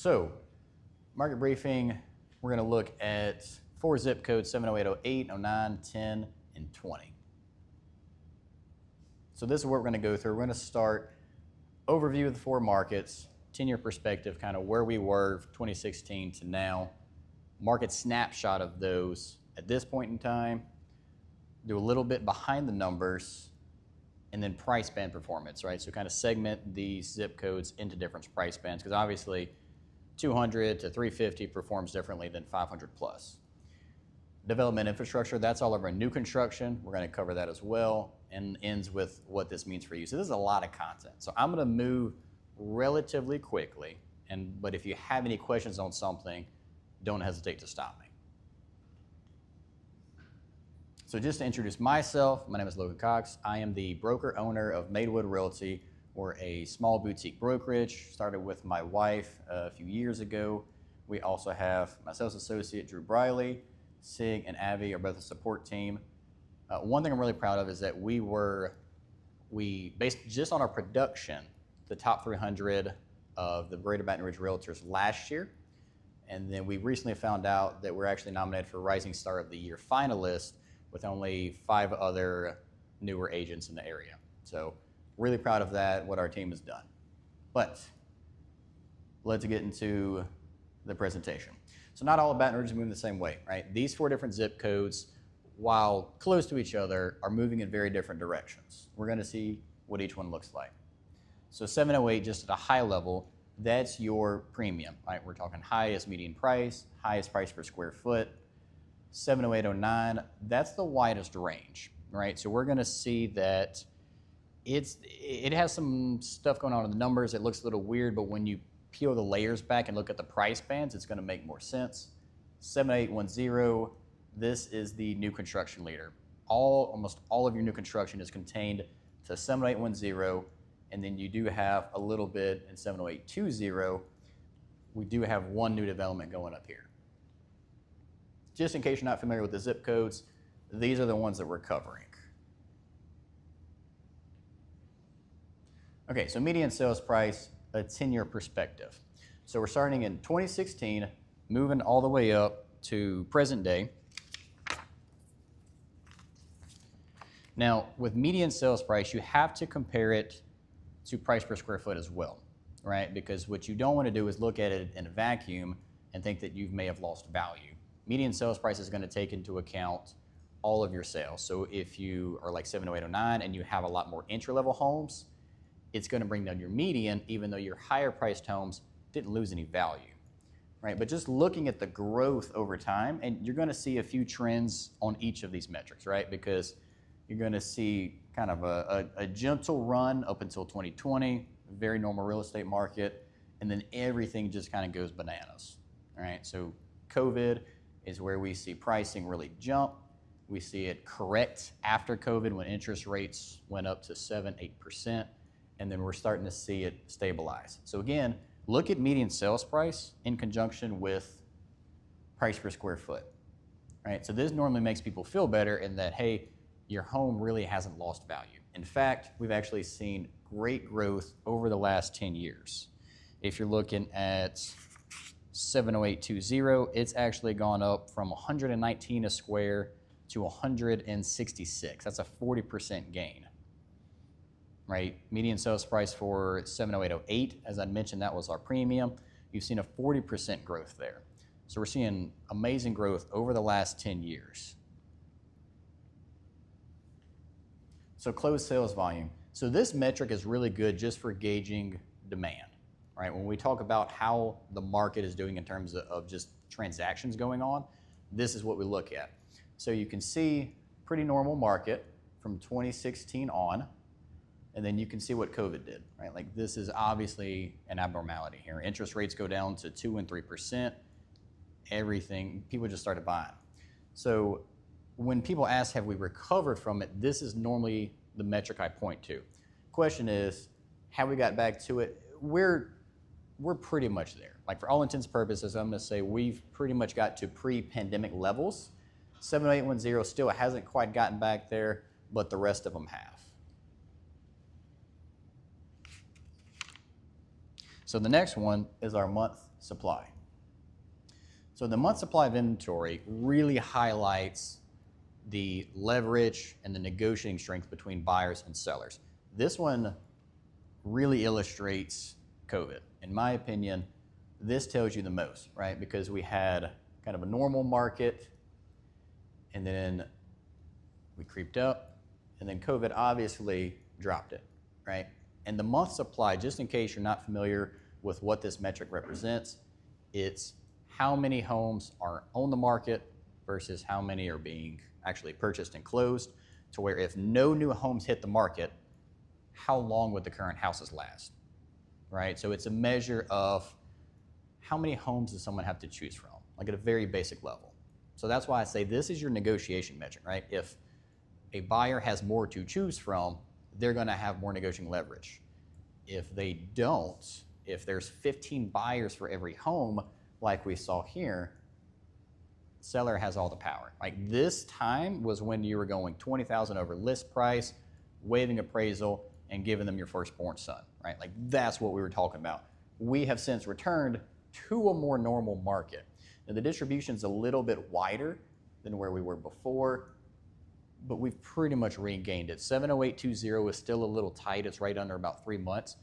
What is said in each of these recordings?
So, market briefing, we're going to look at 4 zip codes, 70808, 09, 10, and 20. So this is what we're going to go through. We're going to start overview of the 4 markets, 10-year perspective, kind of where we were 2016 to now, market snapshot of those at this point in time, do a little bit behind the numbers, and then price band performance, right? So kind of segment these zip codes into different price bands, because obviously 200 to 350 performs differently than 500 plus. Development infrastructure, that's all of our new construction. We're going to cover that as well, and ends with what this means for you. So this is a lot of content. So I'm going to move relatively quickly, but if you have any questions on something, don't hesitate to stop me. So just to introduce myself, my name is Logan Cox. I am the broker owner of Madewood Realty. We're a small boutique brokerage, started with my wife a few years ago. We also have my sales associate, Drew Briley. Sig and Avi are both a support team. One thing I'm really proud of is that we based just on our production, the top 300 of the Greater Baton Rouge Realtors last year. And then we recently found out that we're actually nominated for Rising Star of the Year finalist with only 5 other newer agents in the area. So really proud of that, what our team has done. But let's get into the presentation. So not all of Baton Rouge is moving the same way, right? These 4 different zip codes, while close to each other, are moving in very different directions. We're going to see what each one looks like. So 708, just at a high level, that's your premium, right? We're talking highest median price, highest price per square foot. 70809, that's the widest range, right? So we're going to see that it has some stuff going on in the numbers. It looks a little weird, but when you peel the layers back and look at the price bands, it's going to make more sense. 7810, this is the new construction leader. Almost all of your new construction is contained to 7810, and then you do have a little bit in 70820. We do have one new development going up here. Just in case you're not familiar with the zip codes, these are the ones that we're covering. Okay, so median sales price, a 10-year perspective. So we're starting in 2016, moving all the way up to present day. Now, with median sales price, you have to compare it to price per square foot as well, right? Because what you don't want to do is look at it in a vacuum and think that you may have lost value. Median sales price is going to take into account all of your sales. So if you are like 70809 and you have a lot more entry-level homes, it's going to bring down your median, even though your higher priced homes didn't lose any value, right? But just looking at the growth over time, and you're going to see a few trends on each of these metrics, right? Because you're going to see kind of a gentle run up until 2020, very normal real estate market, and then everything just kind of goes bananas, all right? So COVID is where we see pricing really jump. We see it correct after COVID when interest rates went up to 7-8%, and then we're starting to see it stabilize. So again, look at median sales price in conjunction with price per square foot, right? So this normally makes people feel better in that, hey, your home really hasn't lost value. In fact, we've actually seen great growth over the last 10 years. If you're looking at 70820, it's actually gone up from 119 a square to 166. That's a 40% gain, right? Median sales price for 70808, as I mentioned, that was our premium. You've seen a 40% growth there. So we're seeing amazing growth over the last 10 years. So closed sales volume. So this metric is really good just for gauging demand, right? When we talk about how the market is doing in terms of just transactions going on, this is what we look at. So you can see pretty normal market from 2016 on, and then you can see what COVID did, right? Like this is obviously an abnormality here. Interest rates go down to 2 and 3%. Everything, people just started buying. So when people ask, have we recovered from it, this is normally the metric I point to. Question is, have we got back to it? We're pretty much there. Like for all intents and purposes, I'm gonna say we've pretty much got to pre-pandemic levels. 7810 still hasn't quite gotten back there, but the rest of them have. So the next one is our month supply. So the month supply of inventory really highlights the leverage and the negotiating strength between buyers and sellers. This one really illustrates COVID. In my opinion, this tells you the most, right? Because we had kind of a normal market, and then we creeped up, and then COVID obviously dropped it, right? And the month supply, just in case you're not familiar with what this metric represents, it's how many homes are on the market versus how many are being actually purchased and closed, to where if no new homes hit the market, how long would the current houses last, right? So it's a measure of how many homes does someone have to choose from, like at a very basic level. So that's why I say this is your negotiation metric, right? If a buyer has more to choose from, they're gonna have more negotiating leverage. If they don't, if there's 15 buyers for every home, like we saw here, seller has all the power. Like this time was when you were going 20,000 over list price, waiving appraisal, and giving them your firstborn son, right? Like that's what we were talking about. We have since returned to a more normal market. Now the distribution's a little bit wider than where we were before, but we've pretty much regained it. 70820 is still a little tight. It's right under about 3 months.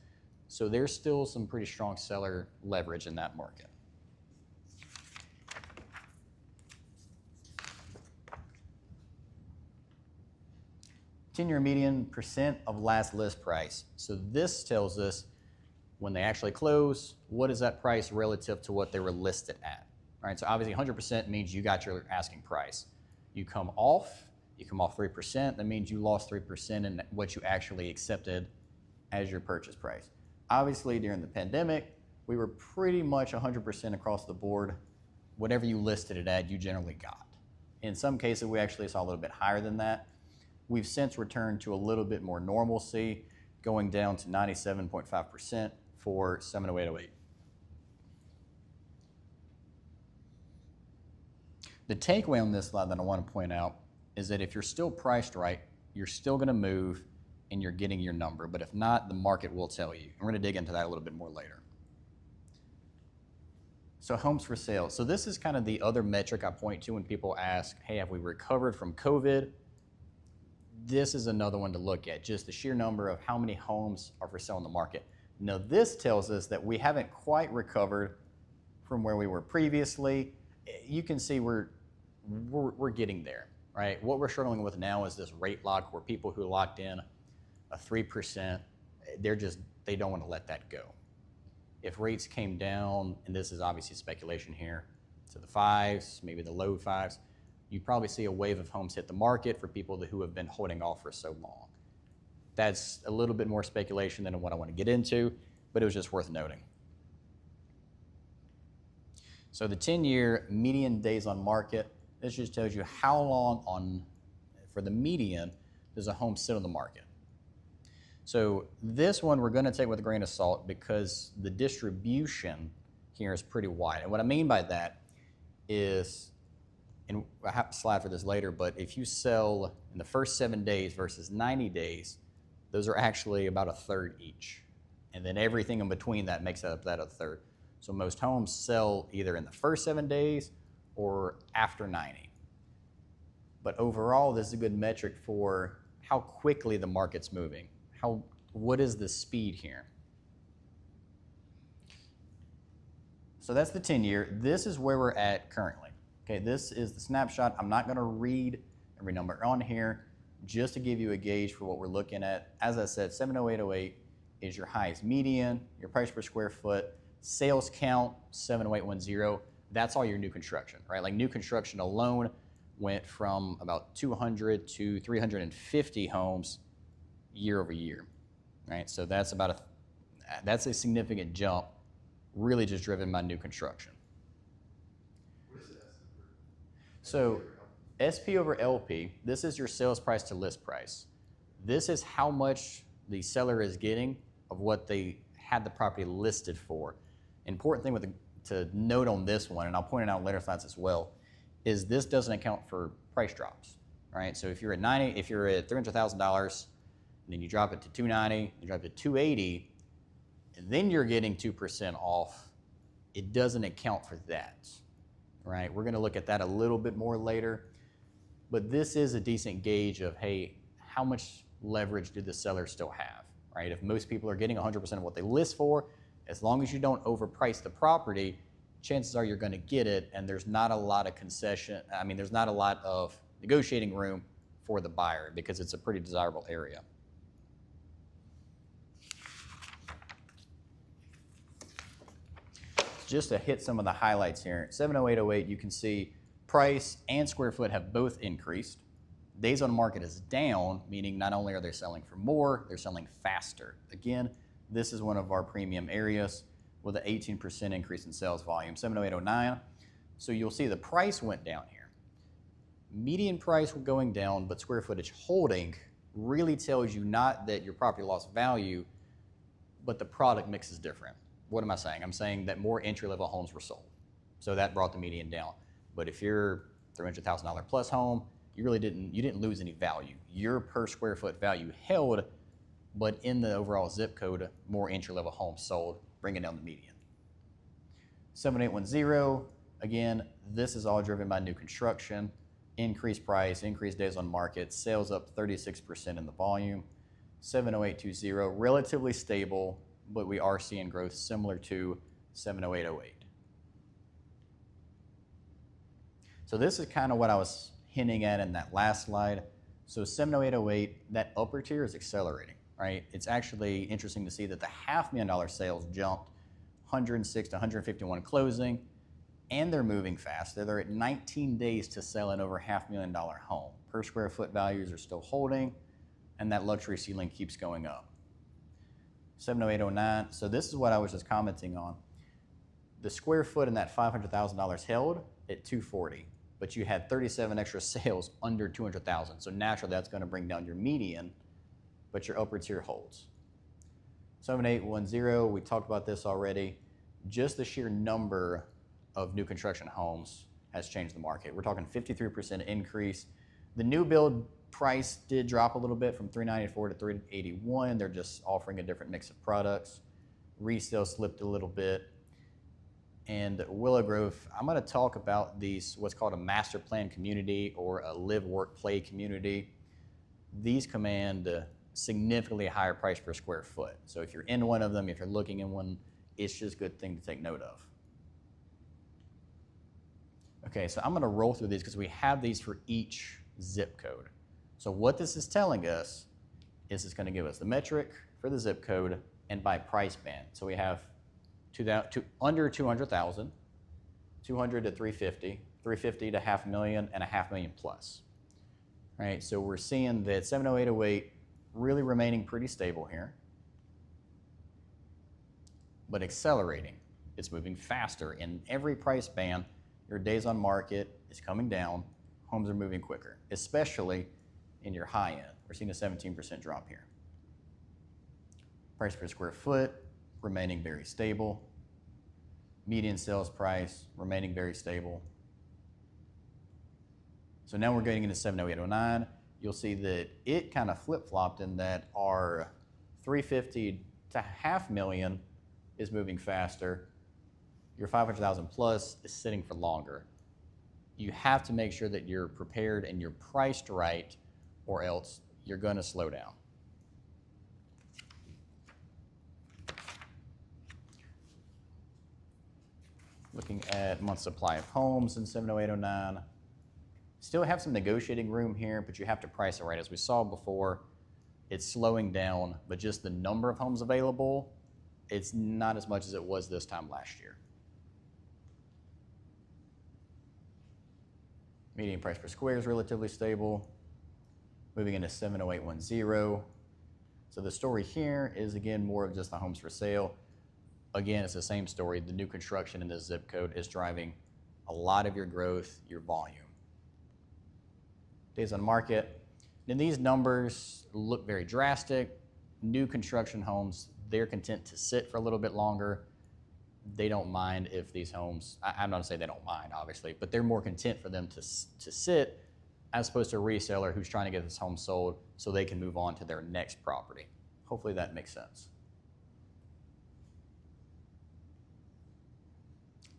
So there's still some pretty strong seller leverage in that market. Ten-year median percent of last list price. So this tells us when they actually close, what is that price relative to what they were listed at? All right, so obviously 100% means you got your asking price. You come off 3%, that means you lost 3% in what you actually accepted as your purchase price. Obviously during the pandemic, we were pretty much 100% across the board. Whatever you listed it at, you generally got. In some cases, we actually saw a little bit higher than that. We've since returned to a little bit more normalcy, going down to 97.5% for 70808. The takeaway on this slide that I want to point out is that if you're still priced right, you're still going to move and you're getting your number. But if not, the market will tell you. And we're going to dig into that a little bit more later. So homes for sale. So this is kind of the other metric I point to when people ask, hey, have we recovered from COVID? This is another one to look at, just the sheer number of how many homes are for sale in the market. Now this tells us that we haven't quite recovered from where we were previously. You can see we're getting there, right? What we're struggling with now is this rate lock, where people who locked in a 3%, they don't want to let that go. If rates came down, and this is obviously speculation here, to the 5s, maybe the low 5s, you'd probably see a wave of homes hit the market for people who have been holding off for so long. That's a little bit more speculation than what I want to get into, but it was just worth noting. So the 10-year median days on market, this just tells you how long for the median does a home sit on the market. So this one we're going to take with a grain of salt because the distribution here is pretty wide. And what I mean by that is, and I have a slide for this later, but if you sell in the first 7 days versus 90 days, those are actually about a third each. And then everything in between that makes up that a third. So most homes sell either in the first 7 days or after 90. But overall, this is a good metric for how quickly the market's moving. What is the speed here? So that's the 10-year. This is where we're at currently. Okay, this is the snapshot. I'm not going to read every number on here, just to give you a gauge for what we're looking at. As I said, 70808 is your highest median, your price per square foot, sales count 70810. That's all your new construction, right? Like new construction alone went from about 200 to 350 homes year over year, right? So that's that's a significant jump, really just driven by new construction. So SP over LP, this is your sales price to list price. This is how much the seller is getting of what they had the property listed for. Important thing to note on this one, and I'll point it out in later slides as well, is this doesn't account for price drops, right? So if you're at $300,000, and then you drop it to $290, you drop it to $280, and then you're getting 2% off, it doesn't account for that, right? We're gonna look at that a little bit more later, but this is a decent gauge of, hey, how much leverage do the sellers still have, right? If most people are getting 100% of what they list for, as long as you don't overprice the property, chances are you're gonna get it, and there's not a lot of there's not a lot of negotiating room for the buyer because it's a pretty desirable area. Just to hit some of the highlights here, 70808, you can see price and square foot have both increased. Days on market is down, meaning not only are they selling for more, they're selling faster. Again, this is one of our premium areas with an 18% increase in sales volume, 70809. So you'll see the price went down here. Median price going down, but square footage holding really tells you not that your property lost value, but the product mix is different. What am I saying? I'm saying that more entry-level homes were sold. So that brought the median down. But if you're $300,000 plus home, you didn't lose any value. Your per square foot value held, but in the overall zip code, more entry-level homes sold, bringing down the median. 7810, again, this is all driven by new construction, increased price, increased days on market, sales up 36% in the volume. 70820, relatively stable, but we are seeing growth similar to 70808. So this is kind of what I was hinting at in that last slide. So 70808, that upper tier is accelerating, right? It's actually interesting to see that the $500,000 sales jumped 106 to 151 closing, and they're moving fast. They're at 19 days to sell an over $500,000 home. Per square foot values are still holding, and that luxury ceiling keeps going up. 70809, so this is what I was just commenting on. The square foot in that $500,000 held at 240, but you had 37 extra sales under 200,000. So naturally that's going to bring down your median, but your upper tier holds. 7810, we talked about this already. Just the sheer number of new construction homes has changed the market. We're talking 53% increase. The new build price did drop a little bit from $394 to $381. They're just offering a different mix of products. Resale slipped a little bit. And Willow Grove, I'm going to talk about these, what's called a master plan community or a live, work, play community. These command a significantly higher price per square foot. So if you're in one of them, if you're looking in one, it's just a good thing to take note of. Okay, so I'm going to roll through these because we have these for each zip code. So what this is telling us is it's going to give us the metric for the zip code and by price band. So we have under 200,000, 200 to 350, 350 to $500,000, and $500,000 plus. Right, so we're seeing that 70808 really remaining pretty stable here, but accelerating. It's moving faster in every price band. Your days on market is coming down. Homes are moving quicker, especially in your high end. We're seeing a 17% drop here. Price per square foot remaining very stable. Median sales price remaining very stable. So now we're getting into 70809. You'll see that it kind of flip-flopped in that our 350 to $500,000 is moving faster. Your 500,000 plus is sitting for longer. You have to make sure that you're prepared and you're priced right, or else you're going to slow down. Looking at month supply of homes in 70809. Still have some negotiating room here, but you have to price it right. As we saw before, it's slowing down, but just the number of homes available, it's not as much as it was this time last year. Median price per square is relatively stable. Moving into 70810. So the story here is, again, more of just the homes for sale. Again, it's the same story. The new construction in this zip code is driving a lot of your growth, your volume. Days on market. And these numbers look very drastic. New construction homes, they're content to sit for a little bit longer. They don't mind if these homes, I'm not going to say they don't mind, obviously, but they're more content for them to sit as opposed to a reseller who's trying to get this home sold so they can move on to their next property. Hopefully that makes sense.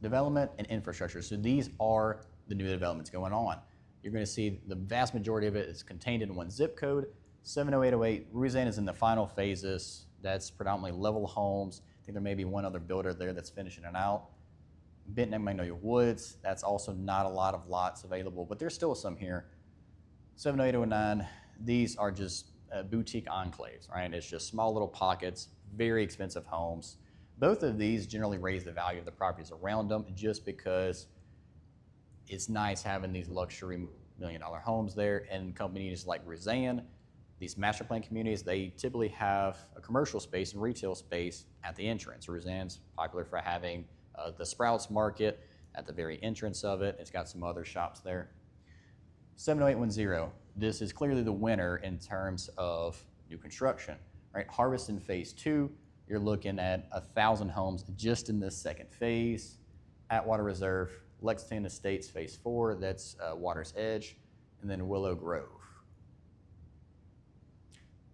Development and infrastructure. So these are the new developments going on. You're going to see the vast majority of it is contained in one zip code, 70808. Roseanne is in the final phases. That's predominantly level homes. I think there may be one other builder there that's finishing it out. Benton and Magnolia Woods, that's also not a lot of lots available, but there's still some here. 70809, these are just boutique enclaves, right? It's just small little pockets, very expensive homes. Both of these generally raise the value of the properties around them just because it's nice having these luxury $1 million homes there. And companies like Roseanne, these master plan communities, they typically have a commercial space and retail space at the entrance. Roseanne's popular for having the Sprouts Market at the very entrance of it. It's got some other shops there. 70810, this is clearly the winner in terms of new construction, right? Harvest in phase 2, you're looking at 1,000 homes just in this second phase. Atwater Reserve, Lexington Estates phase 4, that's Water's Edge, and then Willow Grove.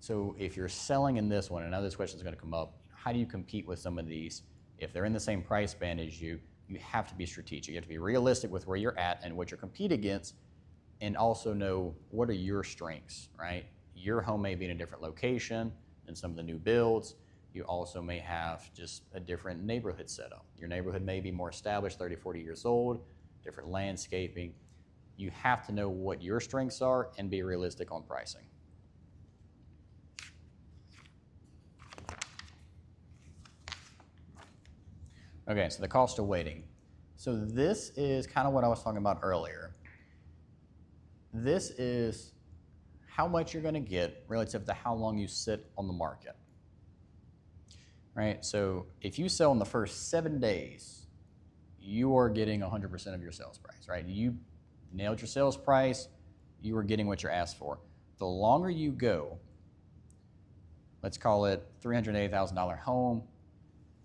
So if you're selling in this one, and now this question is going to come up, how do you compete with some of these? If they're in the same price band as you, you have to be strategic. You have to be realistic with where you're at and what you're competing against, and also know what are your strengths, right? Your home may be in a different location than some of the new builds. You also may have just a different neighborhood setup. Your neighborhood may be more established, 30, 40 years old, different landscaping. You have to know what your strengths are and be realistic on pricing. Okay, so the cost of waiting. So this is kind of what I was talking about earlier. This is how much you're going to get relative to how long you sit on the market. Right? So if you sell in the first 7 days, you are getting 100% of your sales price, right? You nailed your sales price, you are getting what you're asked for. The longer you go, let's call it $380,000 home,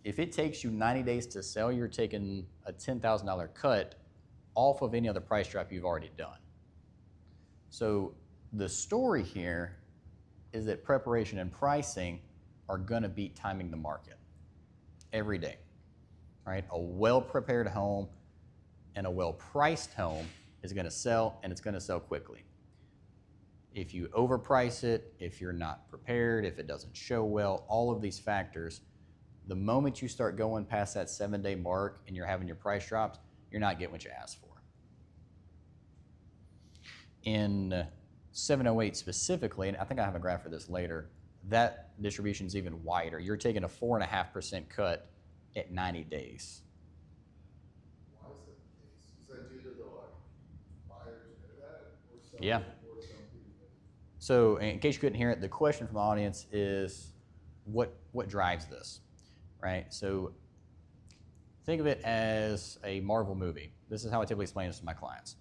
if it takes you 90 days to sell, you're taking a $10,000 cut off of any other price drop you've already done. So the story here is that preparation and pricing are going to beat timing the market every day, right? A well-prepared home and a well-priced home is going to sell, and it's going to sell quickly. If you overprice it, if you're not prepared, if it doesn't show well, all of these factors, the moment you start going past that 7-day mark and you're having your price drops, you're not getting what you asked for. In 708 specifically, and I think I have a graph for this later, that distribution is even wider. You're taking a 4.5% cut at 90 days. Why is that the case? Is that due to the buyers know that, or sellers? Yeah. Or some people? So in case you couldn't hear it, the question from the audience is what drives this, right? So think of it as a Marvel movie. This is how I typically explain this to my clients.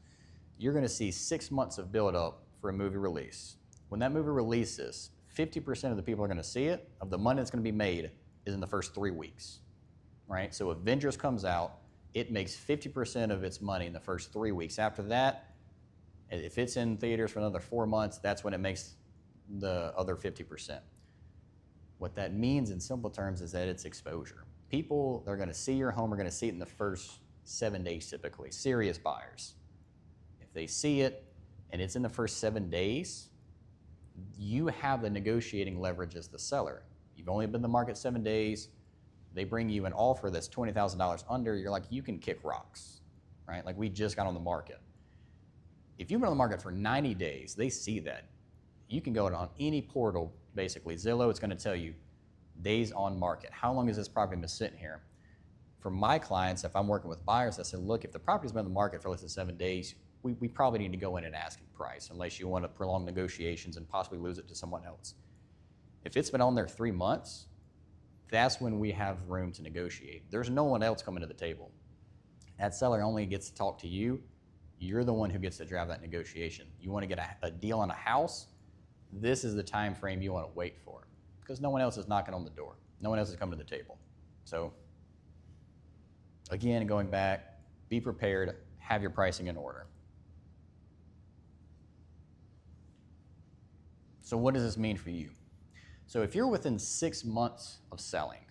You're going to see 6 months of build-up for a movie release. When that movie releases, 50% of the people are going to see it. Of the money that's going to be made is in the first 3 weeks, right? So Avengers comes out, it makes 50% of its money in the first 3 weeks. After that, if it's in theaters for another 4 months, that's when it makes the other 50%. What that means in simple terms is that it's exposure. People that are going to see your home are going to see it in the first 7 days typically, serious buyers. If they see it and it's in the first 7 days, you have the negotiating leverage as the seller. You've only been in the market 7 days. They bring you an offer that's $20,000 under. You're like, you can kick rocks, right? Like, we just got on the market. If you've been on the market for 90 days, they see that. You can go on any portal, basically. Zillow, it's going to tell you days on market. How long has this property been sitting here? For my clients, if I'm working with buyers, I said, look, if the property's been on the market for less than 7 days, we probably need to go in at asking price unless you want to prolong negotiations and possibly lose it to someone else. If it's been on there 3 months, that's when we have room to negotiate. There's no one else coming to the table. That seller only gets to talk to you. You're the one who gets to drive that negotiation. You want to get a deal on a house, this is the time frame you want to wait for, because no one else is knocking on the door. No one else is coming to the table. So again, going back, be prepared, have your pricing in order. So what does this mean for you? So if you're within 6 months of selling,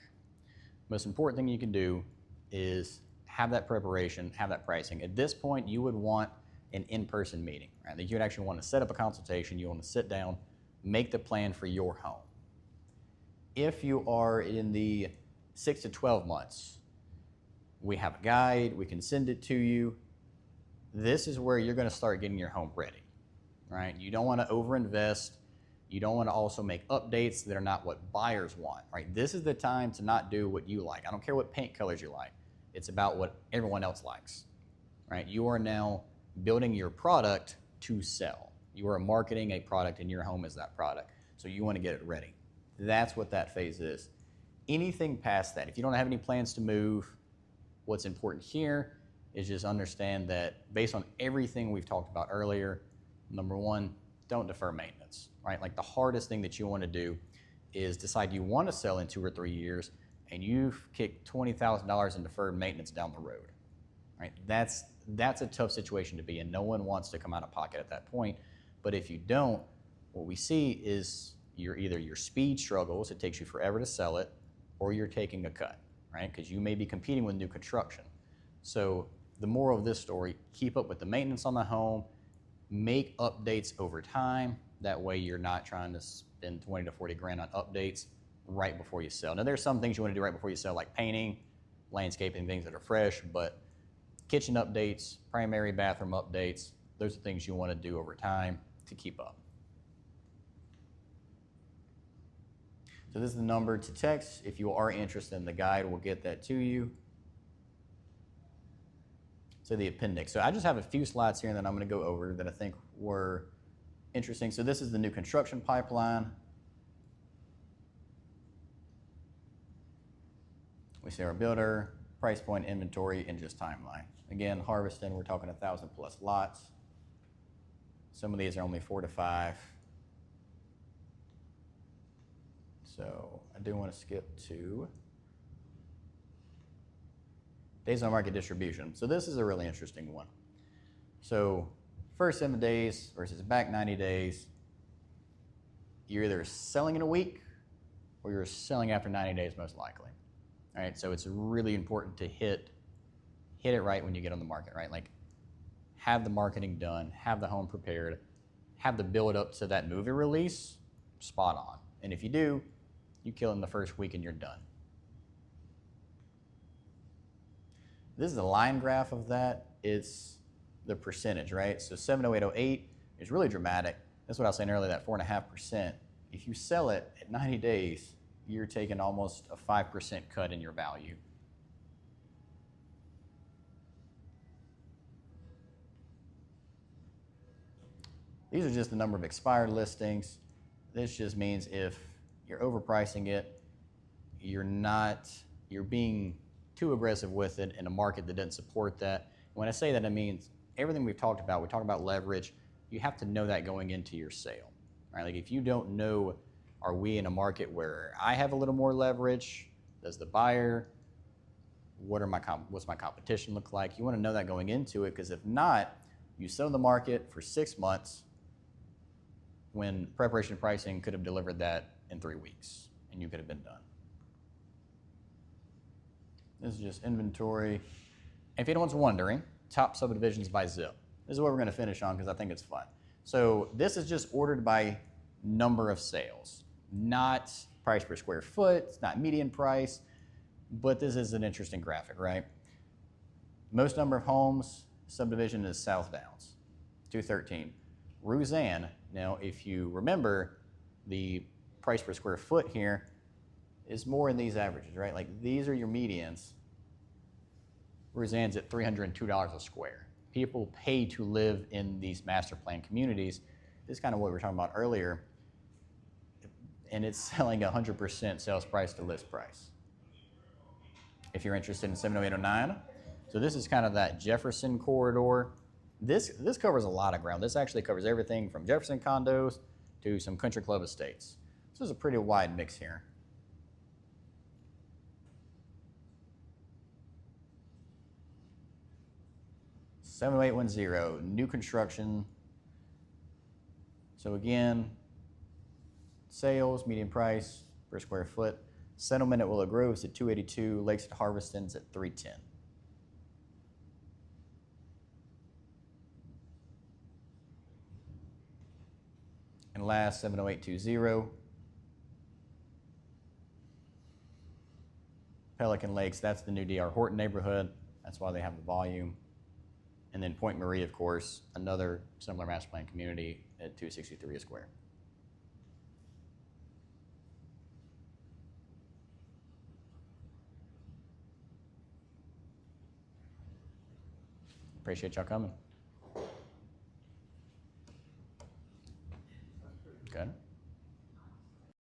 the most important thing you can do is have that preparation, have that pricing. At this point, you would want an in-person meeting, right? That you'd actually want to set up a consultation, you want to sit down, make the plan for your home. If you are in the 6 to 12 months, we have a guide, we can send it to you. This is where you're going to start getting your home ready, right? You don't want to overinvest. You don't want to also make updates that are not what buyers want, right? This is the time to not do what you like. I don't care what paint colors you like. It's about what everyone else likes, right? You are now building your product to sell. You are marketing a product and your home is that product. So you want to get it ready. That's what that phase is. Anything past that, if you don't have any plans to move, what's important here is just understand that based on everything we've talked about earlier, number one, don't defer maintenance, right? Like the hardest thing that you want to do is decide you want to sell in 2 or 3 years and you've kicked $20,000 in deferred maintenance down the road, right? That's a tough situation to be in. No one wants to come out of pocket at that point. But if you don't, what we see is either your speed struggles, it takes you forever to sell it, or you're taking a cut, right? Because you may be competing with new construction. So the moral of this story, keep up with the maintenance on the home, make updates over time. That way you're not trying to spend 20 to 40 grand on updates right before you sell. Now there's some things you want to do right before you sell, like painting, landscaping, things that are fresh, but kitchen updates, primary bathroom updates, those are things you want to do over time to keep up. So this is the number to text. If you are interested in the guide, we'll get that to you. So the appendix. So I just have a few slides here that I'm going to go over that I think were interesting. So this is the new construction pipeline. We see our builder, price point, inventory, and just timeline. Again, harvesting, we're talking 1,000 plus lots. Some of these are only 4 to 5. So I do want to skip to days on market distribution. So this is a really interesting one. So first 7 days versus back 90 days, you're either selling in a week or you're selling after 90 days most likely. All right, so it's really important to hit it right when you get on the market, right? Like have the marketing done, have the home prepared, have the build up to that movie release spot on. And if you do, you kill in the first week and you're done. This is a line graph of that. It's the percentage, right? So 70808 is really dramatic. That's what I was saying earlier, that 4.5%. If you sell it at 90 days, you're taking almost a 5% cut in your value. These are just the number of expired listings. This just means if you're overpricing it, you're being too aggressive with it in a market that doesn't support that. When I say that, I mean everything we talked about leverage. You have to know that going into your sale, right? Like if you don't know, are we in a market where I have a little more leverage? Does the buyer? What's my competition look like? You want to know that going into it, because if not, you sell the market for 6 months when preparation pricing could have delivered that in 3 weeks and you could have been done. This is just inventory. If anyone's wondering, top subdivisions by zip. This is what we're going to finish on because I think it's fun. So this is just ordered by number of sales, not price per square foot. It's not median price, but this is an interesting graphic, right? Most number of homes, subdivision is South Downs, 213. Roseanne, now if you remember, the price per square foot here is more in these averages, right? Like these are your medians. Roseanne's at $302 a square. People pay to live in these master plan communities. This is kind of what we were talking about earlier. And it's selling 100% sales price to list price. If you're interested in 70809, so this is kind of that Jefferson corridor. This covers a lot of ground. This actually covers everything from Jefferson condos to some country club estates. This is a pretty wide mix here. $70810, new construction. So again, sales, median price per square foot. Settlement at Willow Grove is at $282, Lakes at Harveston's at $310. And last, 70820. Pelican Lakes, that's the new D.R. Horton neighborhood. That's why they have the volume. And then Point Marie, of course, another similar master plan community at 263 a square. Appreciate y'all coming. That's pretty Good.